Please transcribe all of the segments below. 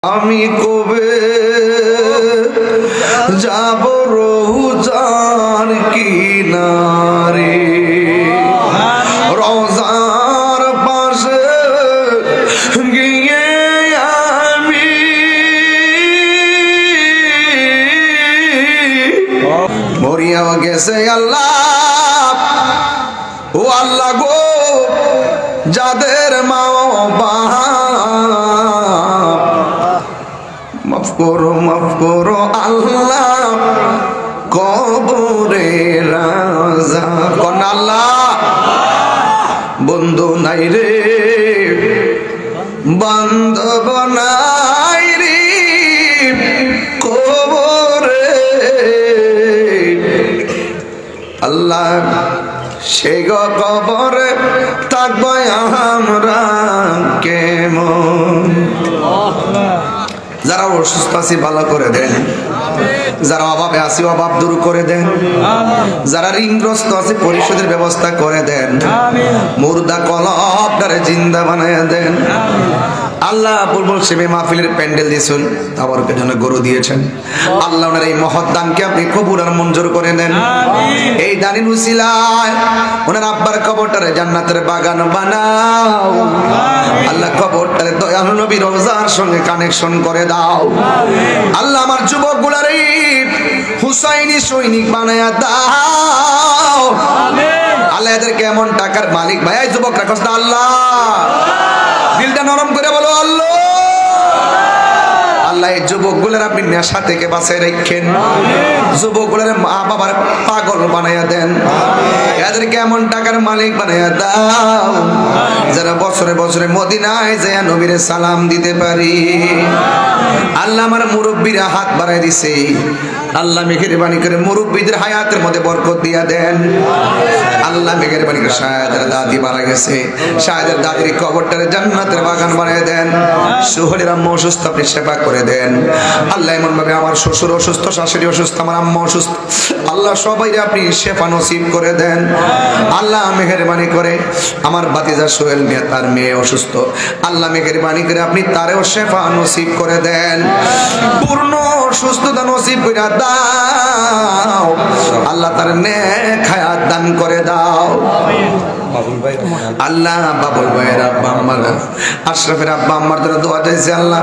আমি কবে যাব রোজার কিনারে, রোজার পাশে গিয়ে আমি মরিয়া গেছে আল্লাহ। ও আল্লাহ গো, যাদের মা মাফ করো আল্লাহ, কবরে রাজা কোন আল্লাহ। বন্ধু নাই রে, বান্ধব নাই রে কবরে, আল্লাহ সে কবরে থাকবো আমরা কেমন। যারা অসুস্থ আছি ভালো করে দেন, যারা অভাবে আছি অভাব দূর করে দেন, যারা ঋণগ্রস্ত আছে পরিশোধের ব্যবস্থা করে দেন, মুর্দা কলবটারে জিন্দা বানায় দেন। আল্লাহ বুলবুল শিবে মাহফিলের প্যান্ডেল দিয়েছেন, তাবারকের জন্য গরু দিয়েছেন। আল্লাহ ওনার এই মহৎ দানকে আপনি কবুল আর মঞ্জুর করে নেন। এই দানের উসিলায় ওনার আব্বার কবরটারে জান্নাতের বাগান বানাও। আল্লাহ কবরটারে দয়াল নবী রওজার সঙ্গে কানেকশন করে দাও। আল্লাহ আমার যুবকগুলার এই হুসাইনি সৈনিক বানায়া দাও। আল্লাহ এদেরকে এমন টাকার মালিক ভাই, যুবকরা কষ্ট আল্লাহ দিলটা নরম করে বলো আল্লাহ। আল্লাহ এই যুবকগুলোর আপনি নেশা থেকে বাঁচাই রাখেন, যুবকগুলোর মা বাবার পাগল বানাইয়া দেন, এদেরকে এমন টাকার মালিক বানাইয়া দাও যারা বছরে বছরে মদিনায় যায় নবীরে সালাম দিতে পারি। আল্লাহ আমার মুরব্বীরা হাত বাড়াই দিছে, আল্লাহ মেহেরবানি করে মুরব্বীদের হায়াতের মধ্যে বরকত দিয়া দেন। আল্লাহ মেহেরবানি করে শাহেদের দাদি মারা গেছে, শাহেদের দাদির কবরটারে জান্নাতের বাগান বানিয়ে দেন। সোহেলের আম্মা অসুস্থ, আপনি সেবা করে দেন। আল্লাহ এমন ভাবে আমার শ্বশুর অসুস্থ, শাশুড়ি অসুস্থ, আমার আম্মা অসুস্থ, আল্লাহ সবাইরে আপনি শেফা নসিব করে দেন। আল্লাহ মেহেরবানি করে আমার ভাতিজা সোহেল মিয়া, তার মেয়ে অসুস্থ, আল্লাহ মেহেরবানি করে আপনি তারেও শেফা নসিব করে দেন, পূর্ণ সুস্থতা নসিব করে দাও। আল্লাহ তার নেক হায়াত দান করে দাও। আল্লাহ বাবুল ভাইয়ের আব্বা আম্মার, আশরাফের আব্বা আম্মার ধরে দোয়া চাইছে। আল্লাহ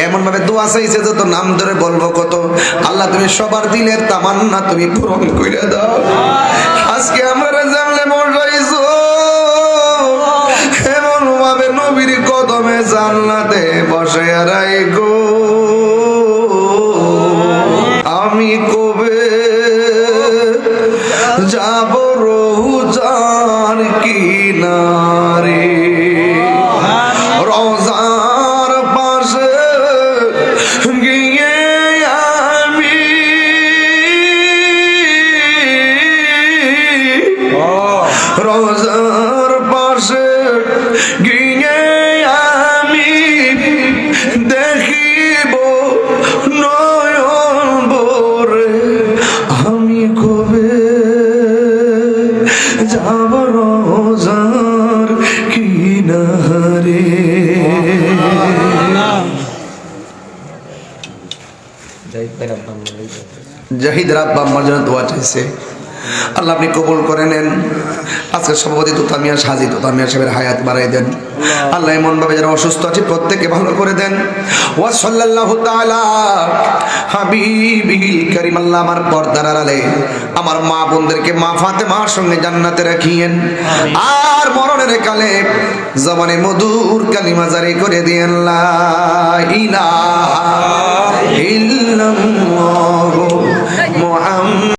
এমন ভাবে দোয়া চাইছে যত নাম ধরে বলবো কত। আল্লাহ তুমি সবার দিলের তামান্না তুমি পূরণ করে দাও। আজকে আমরা জানলে বসাইছো এমন ভাবে নবীর কদমে জান্নাতে বসে রাখো। আমি কবে যাব রোজার কিনারে, রোজার পাশে গিয়ে আমি রোজার পাশে গিয়ে আমি দেখিব নয়ন ভরে। আমি কবে যাব রোজার কিনারে। জাহিদ রাব্বা আমার জন্য দোয়া চাইছে, আল্লাহ আপনি কবুল করে নেন। আজকে সভাপতি তুতামিয়া সাজি তুতামিয়া সাহেবের হায়াত বাড়াই দেন। আল্লাহ এমন ভাবে যারা অসুস্থ আছে প্রত্যেককে ভালো করে দেন। ওয়া সাল্লাল্লাহু তাআলা হাবিবিল কারীম। আল্লাহ আমার পর্দার আড়ালে আমার মা বোনদেরকে মা ফাতেমার সঙ্গে জান্নাতে রাখিয়েন, আর মরণের কালে জবানে মধুর কালিমা জারি করে দিয়েন লা ইলাহা